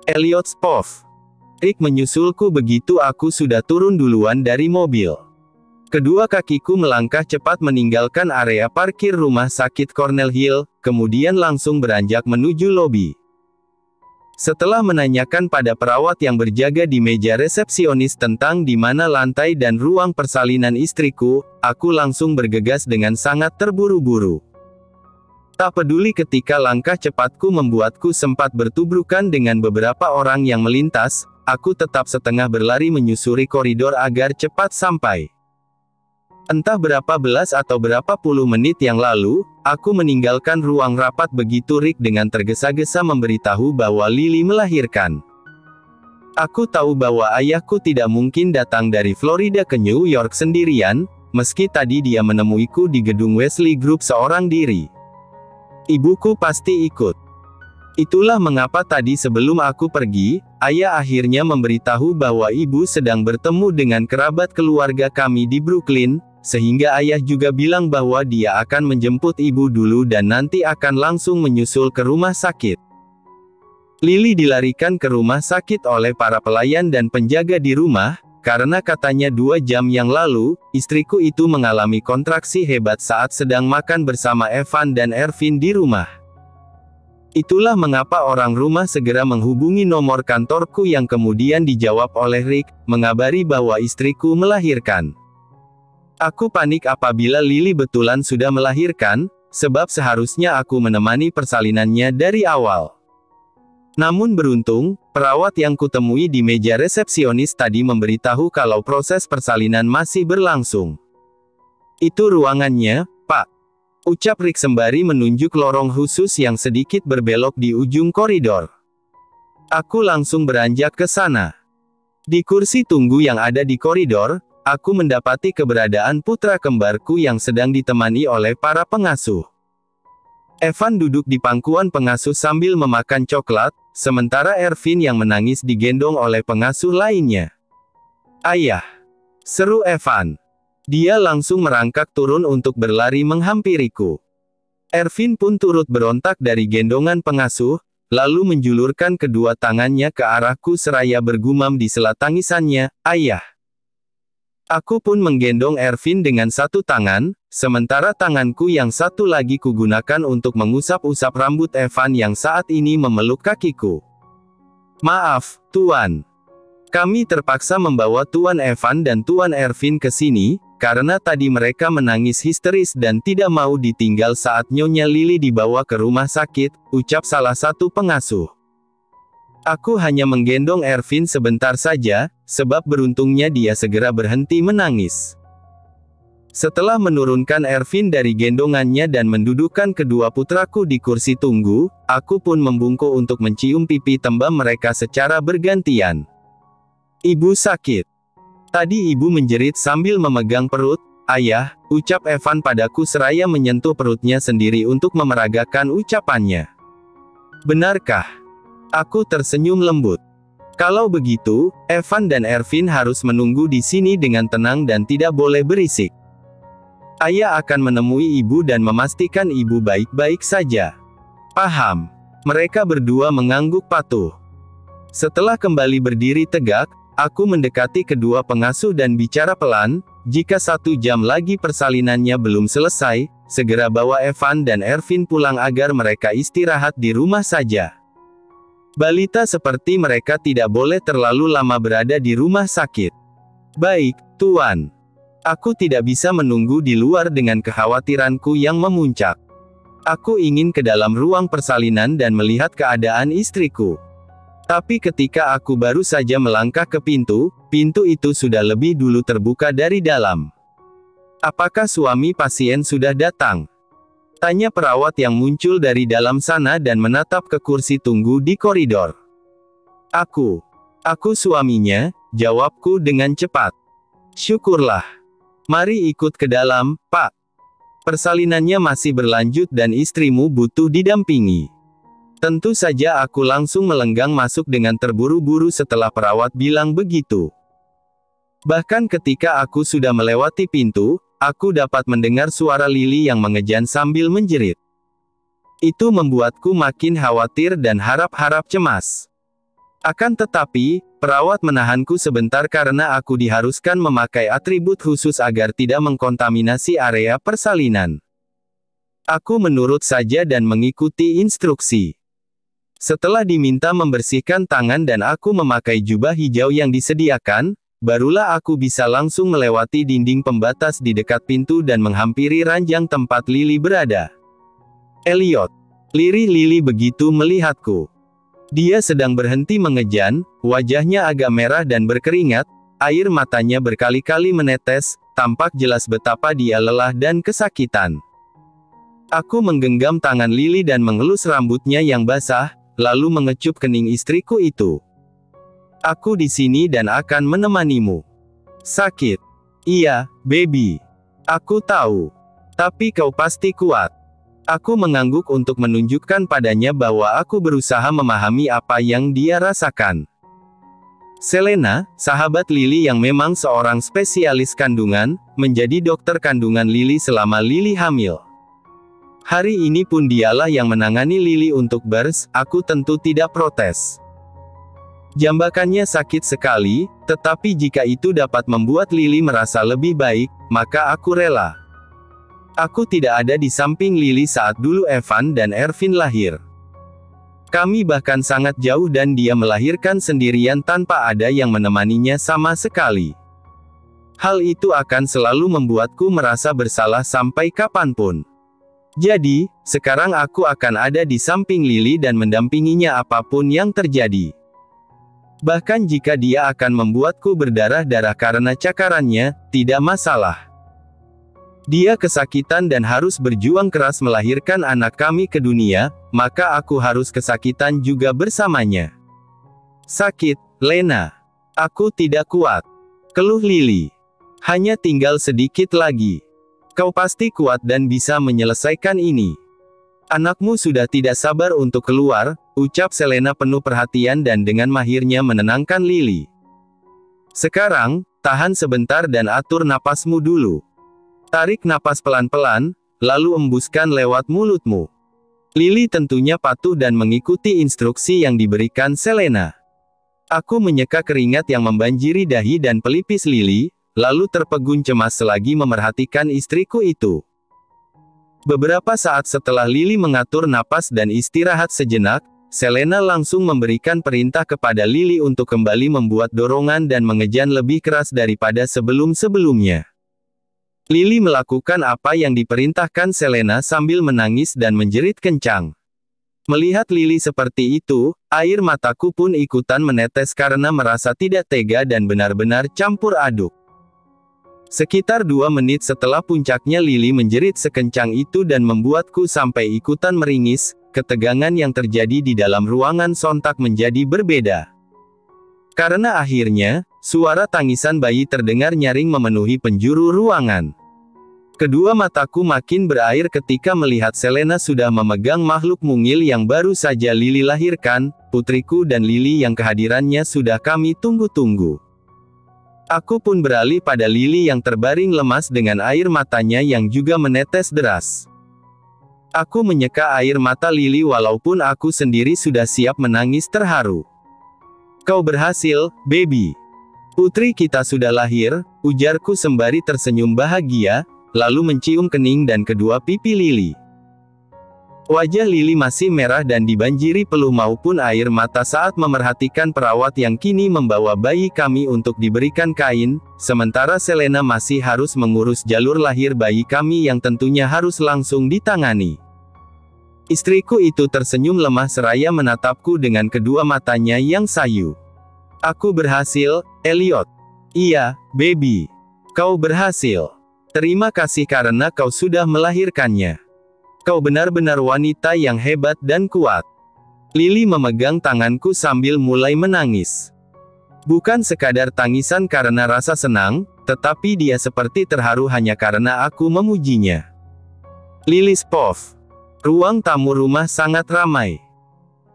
Elliot Spove. Rick menyusulku begitu aku sudah turun duluan dari mobil. Kedua kakiku melangkah cepat meninggalkan area parkir rumah sakit Cornell Hill, kemudian langsung beranjak menuju lobi. Setelah menanyakan pada perawat yang berjaga di meja resepsionis tentang di mana lantai dan ruang persalinan istriku, aku langsung bergegas dengan sangat terburu-buru. Tak peduli ketika langkah cepatku membuatku sempat bertubrukan dengan beberapa orang yang melintas, aku tetap setengah berlari menyusuri koridor agar cepat sampai. Entah berapa belas atau berapa puluh menit yang lalu, aku meninggalkan ruang rapat begitu Rick dengan tergesa-gesa memberitahu bahwa Lily melahirkan. Aku tahu bahwa ayahku tidak mungkin datang dari Florida ke New York sendirian, meski tadi dia menemuiku di gedung Wesley Group seorang diri. Ibuku pasti ikut. Itulah mengapa tadi sebelum aku pergi, ayah akhirnya memberitahu bahwa ibu sedang bertemu dengan kerabat keluarga kami di Brooklyn, sehingga ayah juga bilang bahwa dia akan menjemput ibu dulu dan nanti akan langsung menyusul ke rumah sakit. Lily dilarikan ke rumah sakit oleh para pelayan dan penjaga di rumah, karena katanya 2 jam yang lalu, istriku itu mengalami kontraksi hebat saat sedang makan bersama Evan dan Ervin di rumah. Itulah mengapa orang rumah segera menghubungi nomor kantorku yang kemudian dijawab oleh Rick, mengabari bahwa istriku melahirkan. Aku panik apabila Lily betulan sudah melahirkan, sebab seharusnya aku menemani persalinannya dari awal. Namun beruntung, perawat yang kutemui di meja resepsionis tadi memberitahu kalau proses persalinan masih berlangsung. Itu ruangannya, Pak. Ucap Rick sembari menunjuk lorong khusus yang sedikit berbelok di ujung koridor. Aku langsung beranjak ke sana. Di kursi tunggu yang ada di koridor, aku mendapati keberadaan putra kembarku yang sedang ditemani oleh para pengasuh. Evan duduk di pangkuan pengasuh sambil memakan coklat, sementara Ervin yang menangis digendong oleh pengasuh lainnya. "Ayah!" seru Evan. Dia langsung merangkak turun untuk berlari menghampiriku. Ervin pun turut berontak dari gendongan pengasuh, lalu menjulurkan kedua tangannya ke arahku seraya bergumam di sela tangisannya, "Ayah!" Aku pun menggendong Ervin dengan satu tangan, sementara tanganku yang satu lagi kugunakan untuk mengusap-usap rambut Evan yang saat ini memeluk kakiku. "Maaf, Tuan. Kami terpaksa membawa Tuan Evan dan Tuan Ervin ke sini, karena tadi mereka menangis histeris dan tidak mau ditinggal saat Nyonya Lily dibawa ke rumah sakit," ucap salah satu pengasuh. Aku hanya menggendong Ervin sebentar saja, sebab beruntungnya dia segera berhenti menangis. Setelah menurunkan Ervin dari gendongannya dan mendudukkan kedua putraku di kursi tunggu, aku pun membungkuk untuk mencium pipi tembam mereka secara bergantian. "Ibu sakit." Tadi ibu menjerit sambil memegang perut. "Ayah," ucap Evan padaku seraya menyentuh perutnya sendiri untuk memeragakan ucapannya. "Benarkah?" Aku tersenyum lembut. "Kalau begitu, Evan dan Ervin harus menunggu di sini dengan tenang dan tidak boleh berisik. Ayah akan menemui ibu dan memastikan ibu baik-baik saja." "Paham." Mereka berdua mengangguk patuh. Setelah kembali berdiri tegak, aku mendekati kedua pengasuh dan bicara pelan, "Jika 1 jam lagi persalinannya belum selesai, segera bawa Evan dan Ervin pulang agar mereka istirahat di rumah saja. Balita seperti mereka tidak boleh terlalu lama berada di rumah sakit." "Baik, Tuan." Aku tidak bisa menunggu di luar dengan kekhawatiranku yang memuncak. Aku ingin ke dalam ruang persalinan dan melihat keadaan istriku. Tapi ketika aku baru saja melangkah ke pintu itu sudah lebih dulu terbuka dari dalam. "Apakah suami pasien sudah datang?" tanya perawat yang muncul dari dalam sana dan menatap ke kursi tunggu di koridor. Aku suaminya," jawabku dengan cepat. "Syukurlah. Mari ikut ke dalam, Pak. Persalinannya masih berlanjut dan istrimu butuh didampingi." Tentu saja aku langsung melenggang masuk dengan terburu-buru setelah perawat bilang begitu. Bahkan ketika aku sudah melewati pintu, aku dapat mendengar suara Lily yang mengejan sambil menjerit. Itu membuatku makin khawatir dan harap-harap cemas. Akan tetapi, perawat menahanku sebentar karena aku diharuskan memakai atribut khusus agar tidak mengkontaminasi area persalinan. Aku menurut saja dan mengikuti instruksi. Setelah diminta membersihkan tangan dan aku memakai jubah hijau yang disediakan, barulah aku bisa langsung melewati dinding pembatas di dekat pintu dan menghampiri ranjang tempat Lily berada. Elliot. Lirih Lily begitu melihatku. Dia sedang berhenti mengejan, wajahnya agak merah dan berkeringat, air matanya berkali-kali menetes, tampak jelas betapa dia lelah dan kesakitan. Aku menggenggam tangan Lily dan mengelus rambutnya yang basah, lalu mengecup kening istriku itu. Aku di sini dan akan menemanimu. Sakit? Iya, baby. Aku tahu. Tapi kau pasti kuat. Aku mengangguk untuk menunjukkan padanya bahwa aku berusaha memahami apa yang dia rasakan. Selena, sahabat Lily yang memang seorang spesialis kandungan, menjadi dokter kandungan Lily selama Lily hamil. Hari ini pun dialah yang menangani Lily untuk birth, aku tentu tidak protes. Jambakannya sakit sekali, tetapi jika itu dapat membuat Lily merasa lebih baik, maka aku rela. Aku tidak ada di samping Lily saat dulu Evan dan Ervin lahir. Kami bahkan sangat jauh dan dia melahirkan sendirian tanpa ada yang menemaninya sama sekali. Hal itu akan selalu membuatku merasa bersalah sampai kapanpun. Jadi, sekarang aku akan ada di samping Lily dan mendampinginya apapun yang terjadi. Bahkan jika dia akan membuatku berdarah-darah karena cakarannya, tidak masalah. Dia kesakitan dan harus berjuang keras melahirkan anak kami ke dunia, maka aku harus kesakitan juga bersamanya. Sakit, Lena. Aku tidak kuat. Keluh Lily. Hanya tinggal sedikit lagi. Kau pasti kuat dan bisa menyelesaikan ini. Anakmu sudah tidak sabar untuk keluar, ucap Selena penuh perhatian dan dengan mahirnya menenangkan Lily. Sekarang, tahan sebentar dan atur napasmu dulu. Tarik napas pelan-pelan, lalu embuskan lewat mulutmu. Lily tentunya patuh dan mengikuti instruksi yang diberikan Selena. Aku menyeka keringat yang membanjiri dahi dan pelipis Lily, lalu terpegun cemas selagi memerhatikan istriku itu. Beberapa saat setelah Lily mengatur napas dan istirahat sejenak, Selena langsung memberikan perintah kepada Lily untuk kembali membuat dorongan dan mengejan lebih keras daripada sebelum-sebelumnya. Lily melakukan apa yang diperintahkan Selena sambil menangis dan menjerit kencang. Melihat Lily seperti itu, air mataku pun ikutan menetes karena merasa tidak tega dan benar-benar campur aduk. Sekitar 2 menit setelah puncaknya Lily menjerit sekencang itu dan membuatku sampai ikutan meringis, ketegangan yang terjadi di dalam ruangan sontak menjadi berbeda. Karena akhirnya, suara tangisan bayi terdengar nyaring memenuhi penjuru ruangan. Kedua mataku makin berair ketika melihat Selena sudah memegang makhluk mungil yang baru saja Lily lahirkan, putriku dan Lily yang kehadirannya sudah kami tunggu-tunggu. Aku pun beralih pada Lily yang terbaring lemas dengan air matanya yang juga menetes deras. Aku menyeka air mata Lily walaupun aku sendiri sudah siap menangis terharu. Kau berhasil, baby. Putri kita sudah lahir, ujarku sembari tersenyum bahagia, lalu mencium kening dan kedua pipi Lily. Wajah Lily masih merah dan dibanjiri peluh maupun air mata saat memerhatikan perawat yang kini membawa bayi kami untuk diberikan kain, sementara Selena masih harus mengurus jalur lahir bayi kami yang tentunya harus langsung ditangani. Istriku itu tersenyum lemah seraya menatapku dengan kedua matanya yang sayu. Aku berhasil, Elliot. Iya, baby. Kau berhasil. Terima kasih karena kau sudah melahirkannya. Kau benar-benar wanita yang hebat dan kuat. Lily memegang tanganku sambil mulai menangis. Bukan sekadar tangisan karena rasa senang, tetapi dia seperti terharu hanya karena aku memujinya. Lily's Pov. Ruang tamu rumah sangat ramai.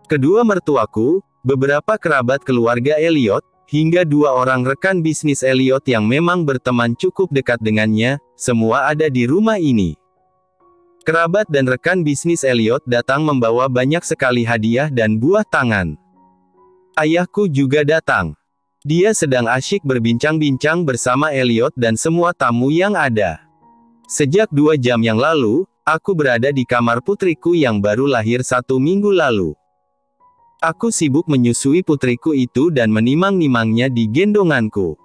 Kedua mertuaku, beberapa kerabat keluarga Elliot, hingga 2 orang rekan bisnis Elliot yang memang berteman cukup dekat dengannya, semua ada di rumah ini. Kerabat dan rekan bisnis Elliot datang membawa banyak sekali hadiah dan buah tangan. Ayahku juga datang. Dia sedang asyik berbincang-bincang bersama Elliot dan semua tamu yang ada. Sejak 2 jam yang lalu, aku berada di kamar putriku yang baru lahir 1 minggu lalu. Aku sibuk menyusui putriku itu dan menimang-nimangnya di gendonganku.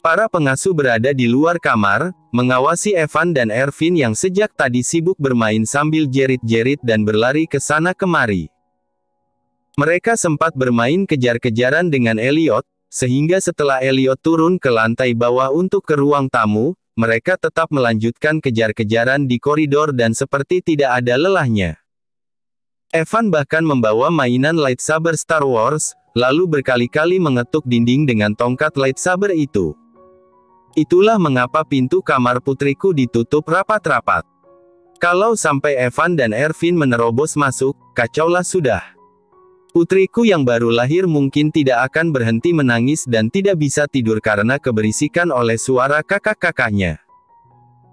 Para pengasuh berada di luar kamar, mengawasi Evan dan Ervin yang sejak tadi sibuk bermain sambil jerit-jerit dan berlari ke sana kemari. Mereka sempat bermain kejar-kejaran dengan Elliot, sehingga setelah Elliot turun ke lantai bawah untuk ke ruang tamu, mereka tetap melanjutkan kejar-kejaran di koridor dan seperti tidak ada lelahnya. Evan bahkan membawa mainan lightsaber Star Wars, lalu berkali-kali mengetuk dinding dengan tongkat lightsaber itu. Itulah mengapa pintu kamar putriku ditutup rapat-rapat. Kalau sampai Evan dan Ervin menerobos masuk, kacaulah sudah. Putriku yang baru lahir mungkin tidak akan berhenti menangis dan tidak bisa tidur karena keberisikan oleh suara kakak-kakaknya.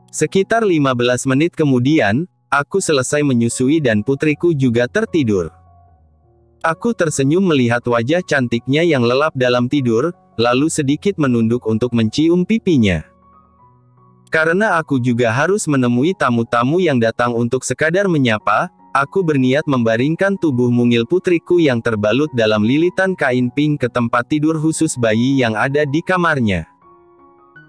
Sekitar 15 menit kemudian, aku selesai menyusui dan putriku juga tertidur. Aku tersenyum melihat wajah cantiknya yang lelap dalam tidur, lalu sedikit menunduk untuk mencium pipinya. Karena aku juga harus menemui tamu-tamu yang datang untuk sekadar menyapa, aku berniat membaringkan tubuh mungil putriku yang terbalut dalam lilitan kain pink ke tempat tidur khusus bayi yang ada di kamarnya.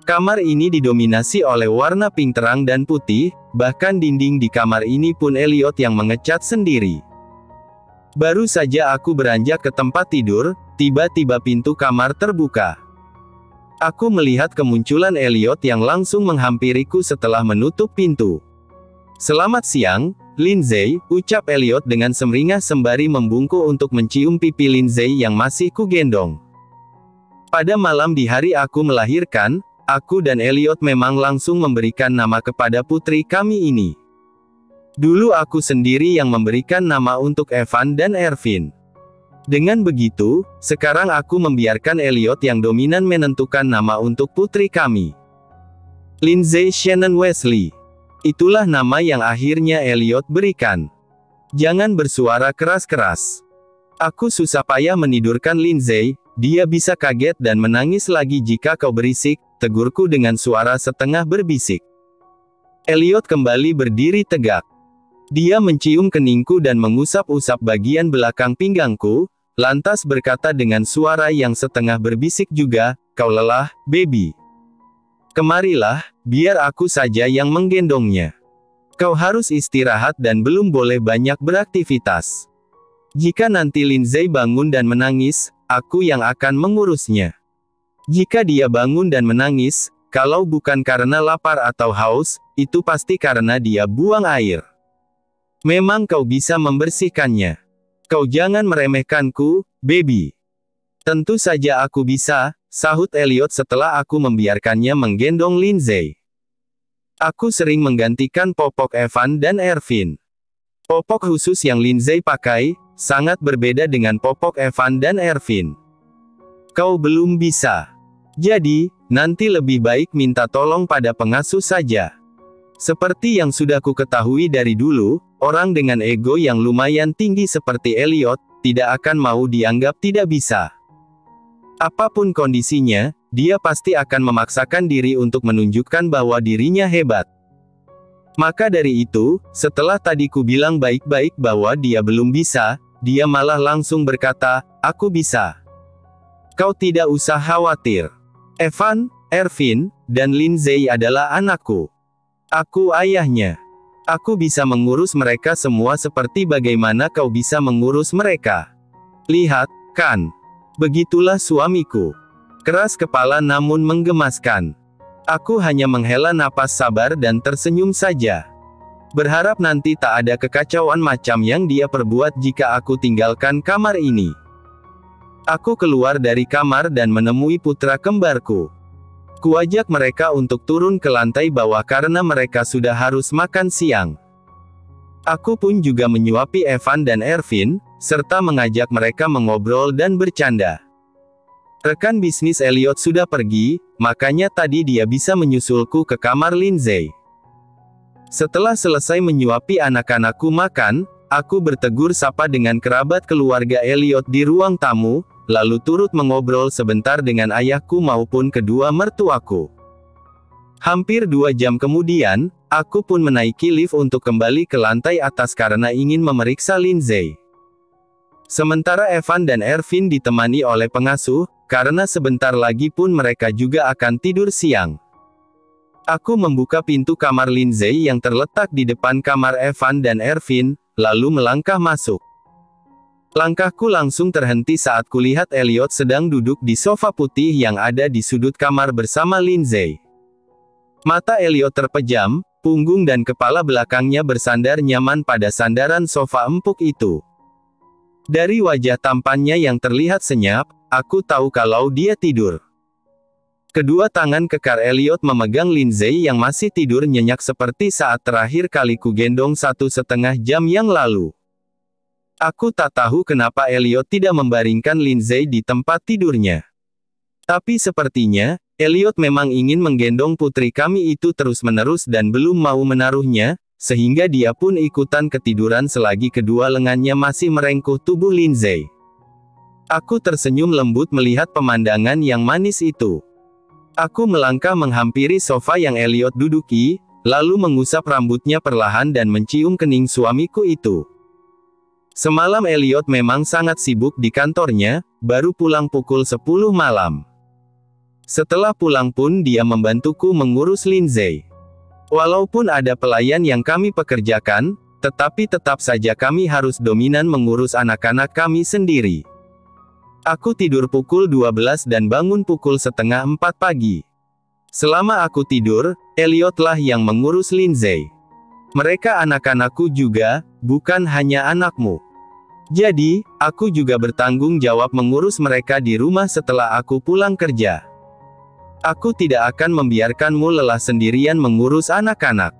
Kamar ini didominasi oleh warna pink terang dan putih, bahkan dinding di kamar ini pun Elliot yang mengecat sendiri. Baru saja aku beranjak ke tempat tidur, tiba-tiba pintu kamar terbuka. Aku melihat kemunculan Elliot yang langsung menghampiriku setelah menutup pintu. "Selamat siang, Lindsay," ucap Elliot dengan semeringah sembari membungkuk untuk mencium pipi Lindsay yang masih kugendong. Pada malam di hari aku melahirkan, aku dan Elliot memang langsung memberikan nama kepada putri kami ini. Dulu aku sendiri yang memberikan nama untuk Evan dan Ervin. Dengan begitu, sekarang aku membiarkan Elliot yang dominan menentukan nama untuk putri kami. Lindsay Shannon Wesley. Itulah nama yang akhirnya Elliot berikan. Jangan bersuara keras-keras. Aku susah payah menidurkan Lindsay, dia bisa kaget dan menangis lagi jika kau berisik, tegurku dengan suara setengah berbisik. Elliot kembali berdiri tegak. Dia mencium keningku dan mengusap-usap bagian belakang pinggangku, lantas berkata dengan suara yang setengah berbisik juga, "Kau lelah, baby. Kemarilah, biar aku saja yang menggendongnya. Kau harus istirahat dan belum boleh banyak beraktivitas. Jika nanti Lindsay bangun dan menangis, aku yang akan mengurusnya. Jika dia bangun dan menangis, kalau bukan karena lapar atau haus, itu pasti karena dia buang air. Memang kau bisa membersihkannya. Kau jangan meremehkanku, baby." "Tentu saja aku bisa," sahut Elliot setelah aku membiarkannya menggendong Lindsay. Aku sering menggantikan popok Evan dan Ervin. Popok khusus yang Lindsay pakai, sangat berbeda dengan popok Evan dan Ervin. Kau belum bisa. Jadi, nanti lebih baik minta tolong pada pengasuh saja. Seperti yang sudah ku ketahui dari dulu, orang dengan ego yang lumayan tinggi seperti Elliot, tidak akan mau dianggap tidak bisa. Apapun kondisinya, dia pasti akan memaksakan diri untuk menunjukkan bahwa dirinya hebat. Maka dari itu, setelah tadi ku bilang baik-baik bahwa dia belum bisa, dia malah langsung berkata, "Aku bisa. Kau tidak usah khawatir. Evan, Ervin, dan Lindsay adalah anakku. Aku ayahnya. Aku bisa mengurus mereka semua seperti bagaimana kau bisa mengurus mereka. Lihat, kan? Begitulah suamiku. Keras kepala namun menggemaskan. Aku hanya menghela napas sabar dan tersenyum saja. Berharap nanti tak ada kekacauan macam yang dia perbuat jika aku tinggalkan kamar ini." Aku keluar dari kamar dan menemui putra kembarku. Kuajak mereka untuk turun ke lantai bawah karena mereka sudah harus makan siang. Aku pun juga menyuapi Evan dan Ervin, serta mengajak mereka mengobrol dan bercanda. Rekan bisnis Elliot sudah pergi, makanya tadi dia bisa menyusulku ke kamar Lindsay. Setelah selesai menyuapi anak-anakku makan, aku bertegur sapa dengan kerabat keluarga Elliot di ruang tamu, lalu turut mengobrol sebentar dengan ayahku maupun kedua mertuaku. Hampir 2 jam kemudian, aku pun menaiki lift untuk kembali ke lantai atas karena ingin memeriksa Lindsay. Sementara Evan dan Ervin ditemani oleh pengasuh, karena sebentar lagi pun mereka juga akan tidur siang. Aku membuka pintu kamar Lindsay yang terletak di depan kamar Evan dan Ervin, lalu melangkah masuk. Langkahku langsung terhenti saat kulihat Elliot sedang duduk di sofa putih yang ada di sudut kamar bersama Lindsay. Mata Elliot terpejam, punggung dan kepala belakangnya bersandar nyaman pada sandaran sofa empuk itu. Dari wajah tampannya yang terlihat senyap, aku tahu kalau dia tidur. Kedua tangan kekar Elliot memegang Lindsay yang masih tidur nyenyak seperti saat terakhir kali ku gendong 1,5 jam yang lalu. Aku tak tahu kenapa Elliot tidak membaringkan Lindsay di tempat tidurnya. Tapi sepertinya, Elliot memang ingin menggendong putri kami itu terus-menerus dan belum mau menaruhnya, sehingga dia pun ikutan ketiduran selagi kedua lengannya masih merengkuh tubuh Lindsay. Aku tersenyum lembut melihat pemandangan yang manis itu. Aku melangkah menghampiri sofa yang Elliot duduki, lalu mengusap rambutnya perlahan dan mencium kening suamiku itu. Semalam Elliot memang sangat sibuk di kantornya, baru pulang pukul 10 malam. Setelah pulang pun dia membantuku mengurus Lindsay. Walaupun ada pelayan yang kami pekerjakan, tetapi tetap saja kami harus dominan mengurus anak-anak kami sendiri. Aku tidur pukul 12 dan bangun pukul 3:30 pagi. Selama aku tidur, Elliot lah yang mengurus Lindsay. Mereka anak-anakku juga, bukan hanya anakmu. Jadi, aku juga bertanggung jawab mengurus mereka di rumah setelah aku pulang kerja. Aku tidak akan membiarkanmu lelah sendirian mengurus anak-anak.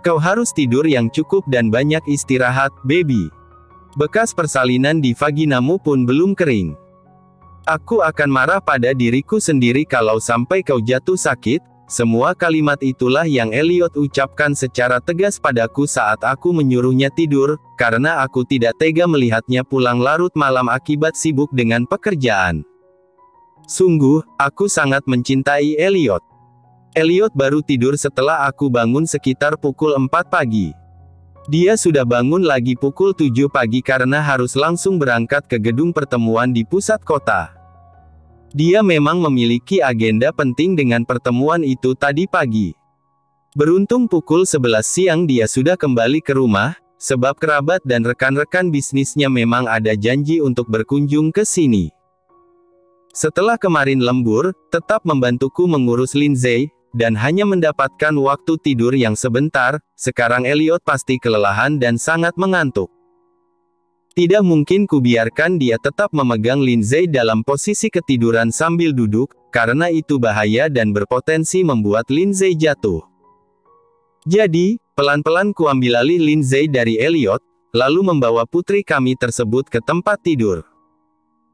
Kau harus tidur yang cukup dan banyak istirahat, baby. Bekas persalinan di vaginamu pun belum kering. Aku akan marah pada diriku sendiri kalau sampai kau jatuh sakit. Semua kalimat itulah yang Elliot ucapkan secara tegas padaku saat aku menyuruhnya tidur, karena aku tidak tega melihatnya pulang larut malam akibat sibuk dengan pekerjaan. Sungguh, aku sangat mencintai Elliot. Elliot baru tidur setelah aku bangun sekitar pukul 4 pagi. Dia sudah bangun lagi pukul 7 pagi karena harus langsung berangkat ke gedung pertemuan di pusat kota. Dia memang memiliki agenda penting dengan pertemuan itu tadi pagi. Beruntung pukul 11 siang dia sudah kembali ke rumah, sebab kerabat dan rekan-rekan bisnisnya memang ada janji untuk berkunjung ke sini. Setelah kemarin lembur, tetap membantuku mengurus Lindsay, dan hanya mendapatkan waktu tidur yang sebentar, sekarang Elliot pasti kelelahan dan sangat mengantuk. Tidak mungkin kubiarkan dia tetap memegang Lindsay dalam posisi ketiduran sambil duduk, karena itu bahaya dan berpotensi membuat Lindsay jatuh. Jadi, pelan-pelan kuambil alih Lindsay dari Elliot, lalu membawa putri kami tersebut ke tempat tidur.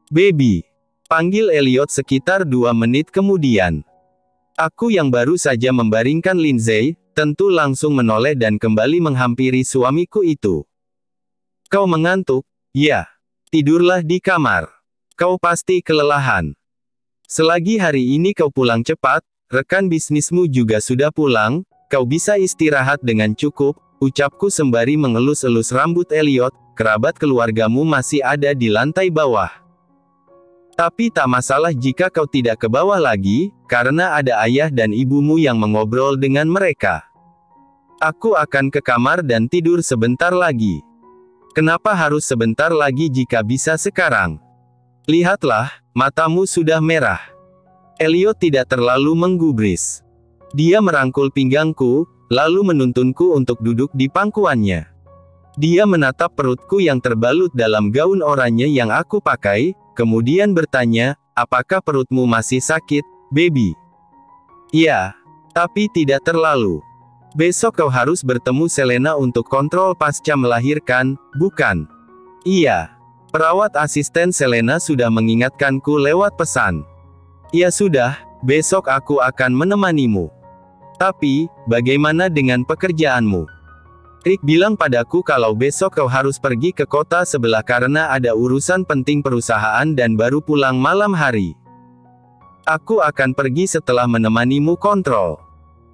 Baby, panggil Elliot sekitar 2 menit kemudian. Aku yang baru saja membaringkan Lindsay, tentu langsung menoleh dan kembali menghampiri suamiku itu. Kau mengantuk? Ya, tidurlah di kamar. Kau pasti kelelahan. Selagi hari ini kau pulang cepat, rekan bisnismu juga sudah pulang, kau bisa istirahat dengan cukup, ucapku sembari mengelus-elus rambut Elliot. Kerabat keluargamu masih ada di lantai bawah. Tapi tak masalah jika kau tidak ke bawah lagi, karena ada ayah dan ibumu yang mengobrol dengan mereka. Aku akan ke kamar dan tidur sebentar lagi. Kenapa harus sebentar lagi jika bisa sekarang? Lihatlah, matamu sudah merah. Elliot tidak terlalu menggubris. Dia merangkul pinggangku, lalu menuntunku untuk duduk di pangkuannya. Dia menatap perutku yang terbalut dalam gaun oranye yang aku pakai, kemudian bertanya, apakah perutmu masih sakit, baby? Ya, tapi tidak terlalu. Besok kau harus bertemu Selena untuk kontrol pasca melahirkan, bukan? Iya. Perawat asisten Selena sudah mengingatkanku lewat pesan. Ya sudah, besok aku akan menemanimu. Tapi, bagaimana dengan pekerjaanmu? Rick bilang padaku kalau besok kau harus pergi ke kota sebelah karena ada urusan penting perusahaan dan baru pulang malam hari. Aku akan pergi setelah menemanimu kontrol.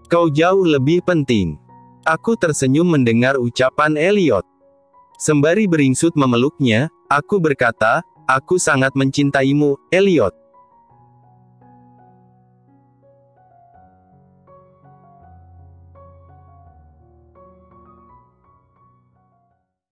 Kau jauh lebih penting. Aku tersenyum mendengar ucapan Elliot. Sembari beringsut memeluknya, aku berkata, aku sangat mencintaimu, Elliot.